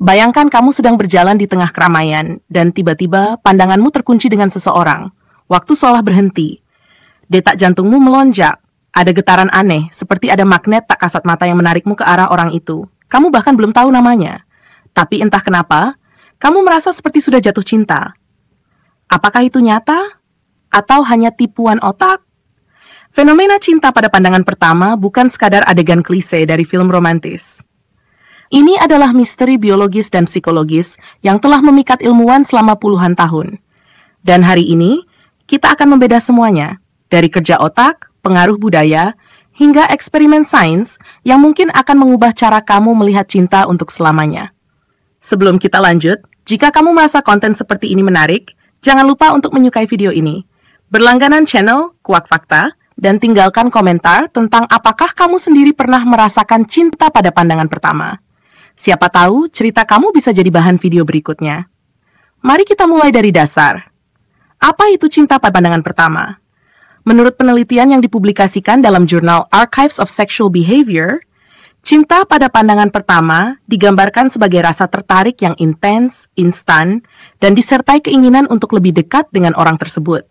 Bayangkan kamu sedang berjalan di tengah keramaian, dan tiba-tiba pandanganmu terkunci dengan seseorang. Waktu seolah berhenti. Detak jantungmu melonjak. Ada getaran aneh, seperti ada magnet tak kasat mata yang menarikmu ke arah orang itu. Kamu bahkan belum tahu namanya. Tapi entah kenapa, kamu merasa seperti sudah jatuh cinta. Apakah itu nyata? Atau hanya tipuan otak? Fenomena cinta pada pandangan pertama bukan sekadar adegan klise dari film romantis. Ini adalah misteri biologis dan psikologis yang telah memikat ilmuwan selama puluhan tahun. Dan hari ini, kita akan membedah semuanya, dari kerja otak, pengaruh budaya, hingga eksperimen sains yang mungkin akan mengubah cara kamu melihat cinta untuk selamanya. Sebelum kita lanjut, jika kamu merasa konten seperti ini menarik, jangan lupa untuk menyukai video ini, berlangganan channel Kuak Fakta, dan tinggalkan komentar tentang apakah kamu sendiri pernah merasakan cinta pada pandangan pertama. Siapa tahu cerita kamu bisa jadi bahan video berikutnya. Mari kita mulai dari dasar. Apa itu cinta pada pandangan pertama? Menurut penelitian yang dipublikasikan dalam jurnal Archives of Sexual Behavior, cinta pada pandangan pertama digambarkan sebagai rasa tertarik yang intens, instan, dan disertai keinginan untuk lebih dekat dengan orang tersebut.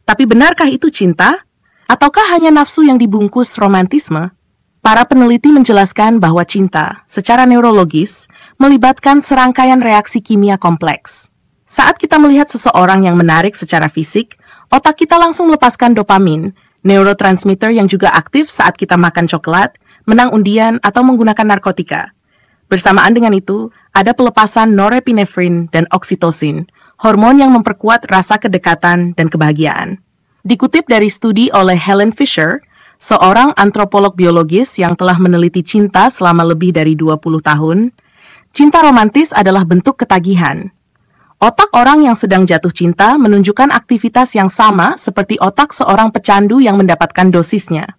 Tapi benarkah itu cinta? Ataukah hanya nafsu yang dibungkus romantisme? Para peneliti menjelaskan bahwa cinta, secara neurologis, melibatkan serangkaian reaksi kimia kompleks. Saat kita melihat seseorang yang menarik secara fisik, otak kita langsung melepaskan dopamin, neurotransmitter yang juga aktif saat kita makan coklat, menang undian, atau menggunakan narkotika. Bersamaan dengan itu, ada pelepasan norepinefrin dan oksitosin, hormon yang memperkuat rasa kedekatan dan kebahagiaan. Dikutip dari studi oleh Helen Fisher, seorang antropolog biologis yang telah meneliti cinta selama lebih dari 20 tahun, cinta romantis adalah bentuk ketagihan. Otak orang yang sedang jatuh cinta menunjukkan aktivitas yang sama seperti otak seorang pecandu yang mendapatkan dosisnya.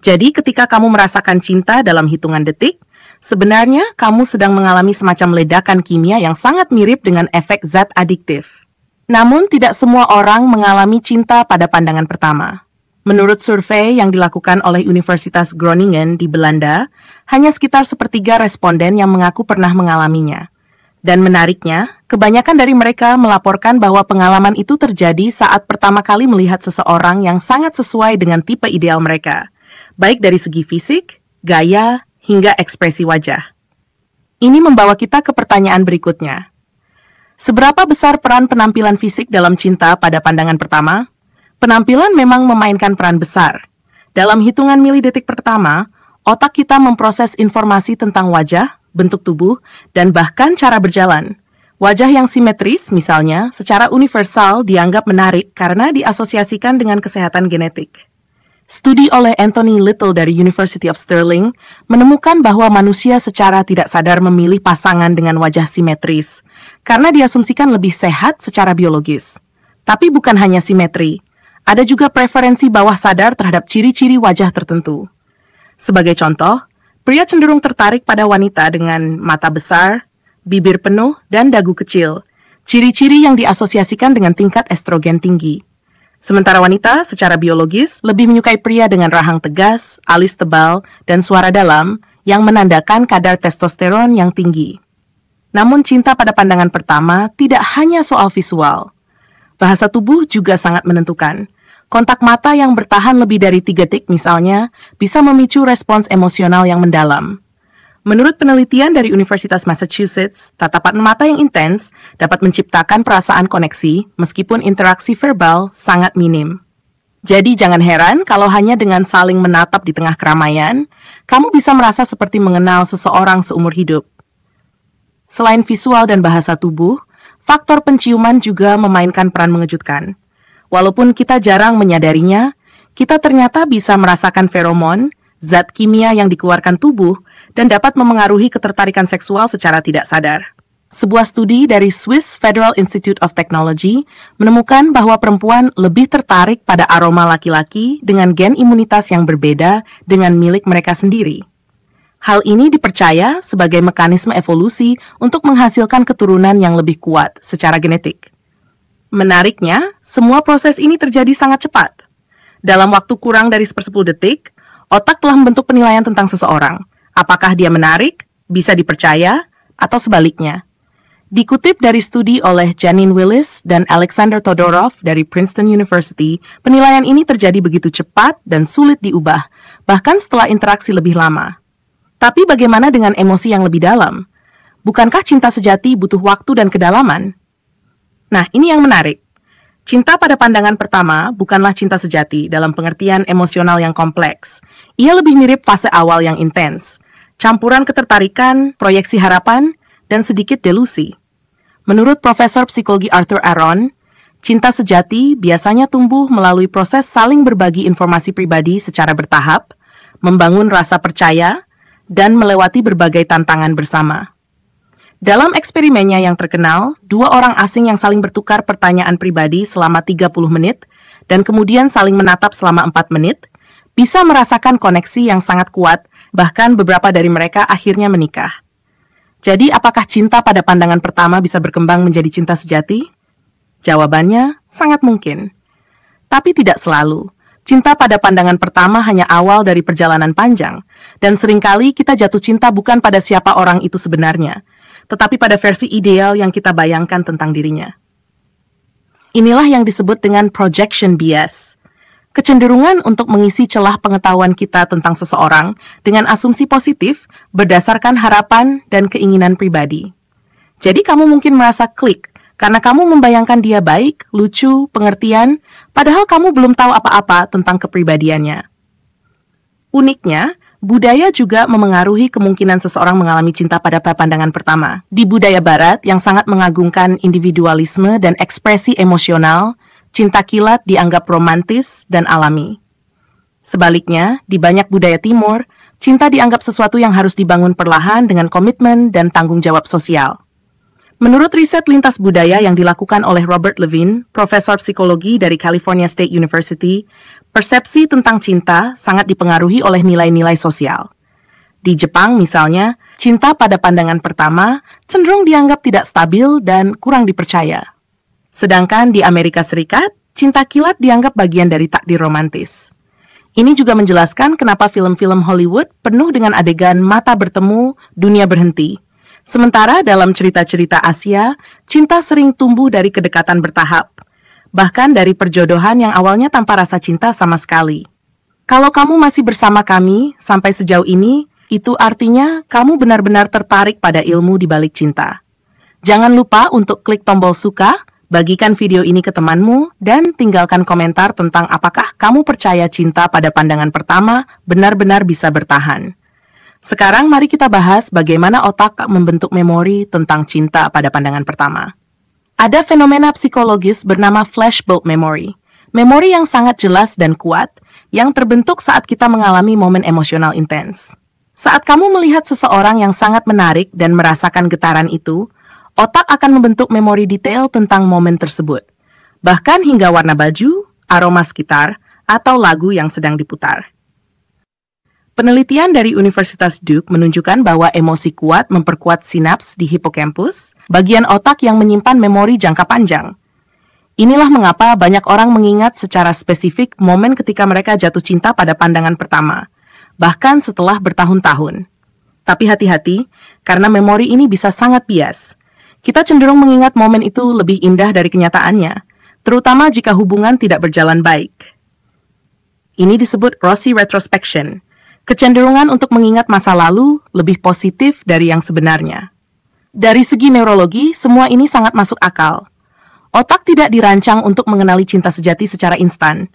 Jadi ketika kamu merasakan cinta dalam hitungan detik, sebenarnya kamu sedang mengalami semacam ledakan kimia yang sangat mirip dengan efek zat adiktif. Namun tidak semua orang mengalami cinta pada pandangan pertama. Menurut survei yang dilakukan oleh Universitas Groningen di Belanda, hanya sekitar sepertiga responden yang mengaku pernah mengalaminya. Dan menariknya, kebanyakan dari mereka melaporkan bahwa pengalaman itu terjadi saat pertama kali melihat seseorang yang sangat sesuai dengan tipe ideal mereka, baik dari segi fisik, gaya, hingga ekspresi wajah. Ini membawa kita ke pertanyaan berikutnya. Seberapa besar peran penampilan fisik dalam cinta pada pandangan pertama? Penampilan memang memainkan peran besar. Dalam hitungan milidetik pertama, otak kita memproses informasi tentang wajah, bentuk tubuh, dan bahkan cara berjalan. Wajah yang simetris, misalnya, secara universal dianggap menarik karena diasosiasikan dengan kesehatan genetik. Studi oleh Anthony Little dari University of Stirling menemukan bahwa manusia secara tidak sadar memilih pasangan dengan wajah simetris, karena diasumsikan lebih sehat secara biologis. Tapi bukan hanya simetri. Ada juga preferensi bawah sadar terhadap ciri-ciri wajah tertentu. Sebagai contoh, pria cenderung tertarik pada wanita dengan mata besar, bibir penuh, dan dagu kecil, ciri-ciri yang diasosiasikan dengan tingkat estrogen tinggi. Sementara wanita secara biologis lebih menyukai pria dengan rahang tegas, alis tebal, dan suara dalam yang menandakan kadar testosteron yang tinggi. Namun cinta pada pandangan pertama tidak hanya soal visual. Bahasa tubuh juga sangat menentukan. Kontak mata yang bertahan lebih dari 3 detik misalnya, bisa memicu respons emosional yang mendalam. Menurut penelitian dari Universitas Massachusetts, tatapan mata yang intens dapat menciptakan perasaan koneksi meskipun interaksi verbal sangat minim. Jadi jangan heran kalau hanya dengan saling menatap di tengah keramaian, kamu bisa merasa seperti mengenal seseorang seumur hidup. Selain visual dan bahasa tubuh, faktor penciuman juga memainkan peran mengejutkan. Walaupun kita jarang menyadarinya, kita ternyata bisa merasakan feromon, zat kimia yang dikeluarkan tubuh, dan dapat memengaruhi ketertarikan seksual secara tidak sadar. Sebuah studi dari Swiss Federal Institute of Technology menemukan bahwa perempuan lebih tertarik pada aroma laki-laki dengan gen imunitas yang berbeda dengan milik mereka sendiri. Hal ini dipercaya sebagai mekanisme evolusi untuk menghasilkan keturunan yang lebih kuat secara genetik. Menariknya, semua proses ini terjadi sangat cepat. Dalam waktu kurang dari 1/10 detik, otak telah membentuk penilaian tentang seseorang. Apakah dia menarik, bisa dipercaya, atau sebaliknya. Dikutip dari studi oleh Janine Willis dan Alexander Todorov dari Princeton University, penilaian ini terjadi begitu cepat dan sulit diubah, bahkan setelah interaksi lebih lama. Tapi bagaimana dengan emosi yang lebih dalam? Bukankah cinta sejati butuh waktu dan kedalaman? Nah, ini yang menarik. Cinta pada pandangan pertama bukanlah cinta sejati dalam pengertian emosional yang kompleks. Ia lebih mirip fase awal yang intens, campuran ketertarikan, proyeksi harapan, dan sedikit delusi. Menurut Profesor Psikologi Arthur Aron, cinta sejati biasanya tumbuh melalui proses saling berbagi informasi pribadi secara bertahap, membangun rasa percaya, dan melewati berbagai tantangan bersama. Dalam eksperimennya yang terkenal, 2 orang asing yang saling bertukar pertanyaan pribadi selama 30 menit dan kemudian saling menatap selama 4 menit, bisa merasakan koneksi yang sangat kuat, bahkan beberapa dari mereka akhirnya menikah. Jadi, apakah cinta pada pandangan pertama bisa berkembang menjadi cinta sejati? Jawabannya, sangat mungkin. Tapi tidak selalu. Cinta pada pandangan pertama hanya awal dari perjalanan panjang, dan seringkali kita jatuh cinta bukan pada siapa orang itu sebenarnya, tetapi pada versi ideal yang kita bayangkan tentang dirinya. Inilah yang disebut dengan projection bias. Kecenderungan untuk mengisi celah pengetahuan kita tentang seseorang dengan asumsi positif berdasarkan harapan dan keinginan pribadi. Jadi kamu mungkin merasa klik karena kamu membayangkan dia baik, lucu, pengertian, padahal kamu belum tahu apa-apa tentang kepribadiannya. Uniknya, budaya juga memengaruhi kemungkinan seseorang mengalami cinta pada pandangan pertama. Di budaya Barat yang sangat mengagungkan individualisme dan ekspresi emosional, cinta kilat dianggap romantis dan alami. Sebaliknya, di banyak budaya Timur, cinta dianggap sesuatu yang harus dibangun perlahan dengan komitmen dan tanggung jawab sosial. Menurut riset lintas budaya yang dilakukan oleh Robert Levine, profesor psikologi dari California State University, persepsi tentang cinta sangat dipengaruhi oleh nilai-nilai sosial. Di Jepang misalnya, cinta pada pandangan pertama cenderung dianggap tidak stabil dan kurang dipercaya. Sedangkan di Amerika Serikat, cinta kilat dianggap bagian dari takdir romantis. Ini juga menjelaskan kenapa film-film Hollywood penuh dengan adegan mata bertemu, dunia berhenti. Sementara dalam cerita-cerita Asia, cinta sering tumbuh dari kedekatan bertahap, bahkan dari perjodohan yang awalnya tanpa rasa cinta sama sekali. Kalau kamu masih bersama kami sampai sejauh ini, itu artinya kamu benar-benar tertarik pada ilmu di balik cinta. Jangan lupa untuk klik tombol suka, bagikan video ini ke temanmu, dan tinggalkan komentar tentang apakah kamu percaya cinta pada pandangan pertama benar-benar bisa bertahan. Sekarang mari kita bahas bagaimana otak membentuk memori tentang cinta pada pandangan pertama. Ada fenomena psikologis bernama flashbulb memory, memori yang sangat jelas dan kuat yang terbentuk saat kita mengalami momen emosional intens. Saat kamu melihat seseorang yang sangat menarik dan merasakan getaran itu, otak akan membentuk memori detail tentang momen tersebut, bahkan hingga warna baju, aroma sekitar, atau lagu yang sedang diputar. Penelitian dari Universitas Duke menunjukkan bahwa emosi kuat memperkuat sinaps di hipokampus, bagian otak yang menyimpan memori jangka panjang. Inilah mengapa banyak orang mengingat secara spesifik momen ketika mereka jatuh cinta pada pandangan pertama, bahkan setelah bertahun-tahun. Tapi hati-hati, karena memori ini bisa sangat bias. Kita cenderung mengingat momen itu lebih indah dari kenyataannya, terutama jika hubungan tidak berjalan baik. Ini disebut Rossi retrospection, kecenderungan untuk mengingat masa lalu lebih positif dari yang sebenarnya. Dari segi neurologi, semua ini sangat masuk akal. Otak tidak dirancang untuk mengenali cinta sejati secara instan.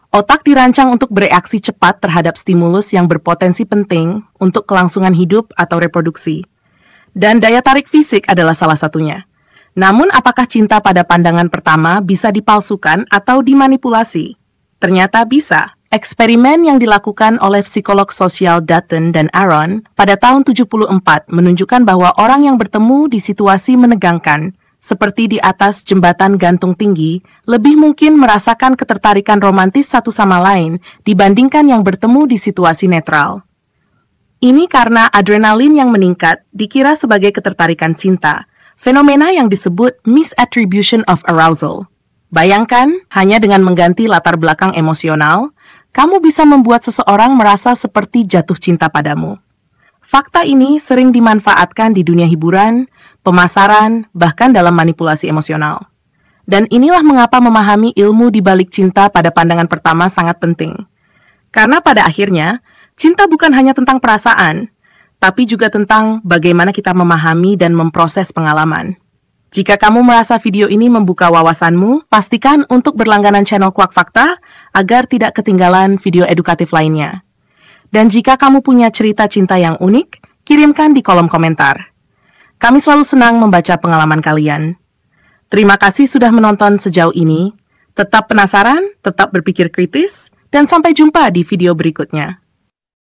Otak dirancang untuk bereaksi cepat terhadap stimulus yang berpotensi penting untuk kelangsungan hidup atau reproduksi. Dan daya tarik fisik adalah salah satunya. Namun, apakah cinta pada pandangan pertama bisa dipalsukan atau dimanipulasi? Ternyata bisa. Eksperimen yang dilakukan oleh psikolog sosial Dutton dan Aron pada tahun 74 menunjukkan bahwa orang yang bertemu di situasi menegangkan, seperti di atas jembatan gantung tinggi, lebih mungkin merasakan ketertarikan romantis satu sama lain dibandingkan yang bertemu di situasi netral. Ini karena adrenalin yang meningkat dikira sebagai ketertarikan cinta, fenomena yang disebut misattribution of arousal. Bayangkan, hanya dengan mengganti latar belakang emosional, kamu bisa membuat seseorang merasa seperti jatuh cinta padamu. Fakta ini sering dimanfaatkan di dunia hiburan, pemasaran, bahkan dalam manipulasi emosional. Dan inilah mengapa memahami ilmu di balik cinta pada pandangan pertama sangat penting. Karena pada akhirnya, cinta bukan hanya tentang perasaan, tapi juga tentang bagaimana kita memahami dan memproses pengalaman. Jika kamu merasa video ini membuka wawasanmu, pastikan untuk berlangganan channel Kuak Fakta agar tidak ketinggalan video edukatif lainnya. Dan jika kamu punya cerita cinta yang unik, kirimkan di kolom komentar. Kami selalu senang membaca pengalaman kalian. Terima kasih sudah menonton sejauh ini. Tetap penasaran, tetap berpikir kritis, dan sampai jumpa di video berikutnya.